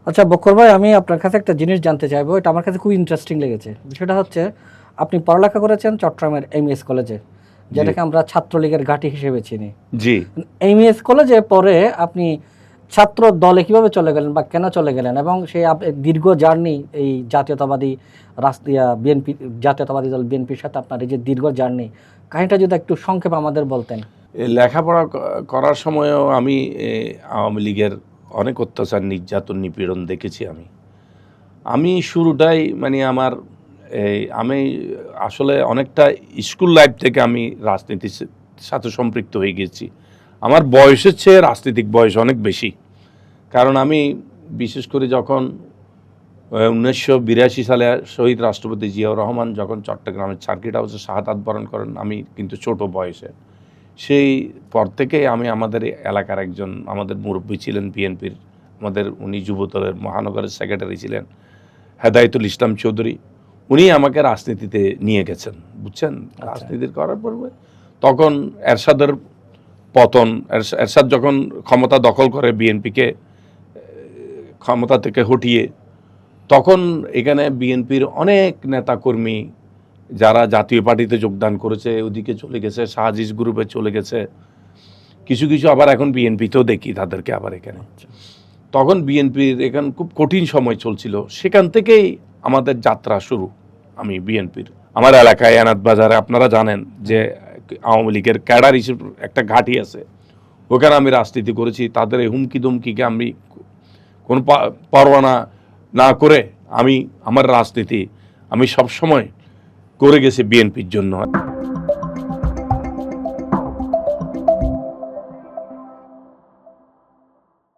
আচ্ছা বকর ভাই, আমি আপনার কাছে একটা জিনিস জানতে চাইবো, এটা আমার কাছে খুব ইন্টারেস্টিং লেগেছে। বিষয়টা হচ্ছে, আপনি পড়ালেখা করেছেন চট্টগ্রামের এমইএস কলেজে, জি যেটাকে আমরা ছাত্রলীগের ঘাঁটি হিসেবে চিনি। জি এমইএস কলেজে পরে আপনি ছাত্র দলে কিভাবে চলে গেলেন বা কেন চলে গেলেন, এবং সেই দীর্ঘ জার্নি এই জাতীয়তাবাদী বিএনপি, জাতীয়তাবাদী দল বিএনপির সাথে আপনার এই যে দীর্ঘ জার্নি, কাহিনীটা যদি একটু সংক্ষেপে আমাদের বলতেন। লেখাপড়া করার সময়ও আমি আওয়ামী লীগের অনেক অত্যাচার, নির্যাতন, নিপীড়ন দেখেছি। আমি শুরুটাই মানে আমি আসলে অনেকটা স্কুল লাইফ থেকে আমি রাজনীতির সাথে সম্পৃক্ত হয়ে গেছি। আমার বয়সের চেয়ে রাজনৈতিক বয়স অনেক বেশি। কারণ আমি বিশেষ করে যখন 1982 সালে শহীদ রাষ্ট্রপতি জিয়াউর রহমান যখন চট্টগ্রামের সার্কিট হাউসে শাহাদাত বরণ করেন, আমি কিন্তু ছোট বয়সে। সেই পর থেকেই আমি আমাদের এলাকার একজন আমাদের মুরব্বী ছিলেন বিএনপির, উনি যুবদলের মহানগরের সেক্রেটারি ছিলেন, হেদায়েতুল ইসলাম চৌধুরী। উনি আমাকে রাজনীতিতে নিয়ে গেছেন, বুঝছেন। রাজনীতির করার পূর্বে তখন এরশাদের পতন, এরশাদ যখন ক্ষমতা দখল করে বিএনপিকে ক্ষমতা থেকে হটিয়ে, তখন এখানে বিএনপির অনেক নেতাকর্মী যারা জাতীয় পার্টিতে যোগদান করেছে ওদিকে চলে গেছে, শাহজিজ গ্রুপে চলে গেছে, কিছু কিছু আবার এখন বিএনপিতেও দেখি তাদেরকে আবার এখানে। তখন বিএনপির এখানে খুব কঠিন সময় চলছিল, সেখান থেকেই আমাদের যাত্রা শুরু। আমি বিএনপির আমার এলাকায় এনাদ বাজারে আপনারা জানেন যে আওয়ামী লীগের ক্যাডার হিসেবে একটা ঘাঁটি আছে, ওখানে আমি রাজনীতি করেছি। তাদের এই হুমকি দুমকিকে আমি কোনো পরোয়া না করে আমার রাজনীতি আমি সবসময় করে গেছি বিএনপির জন্য।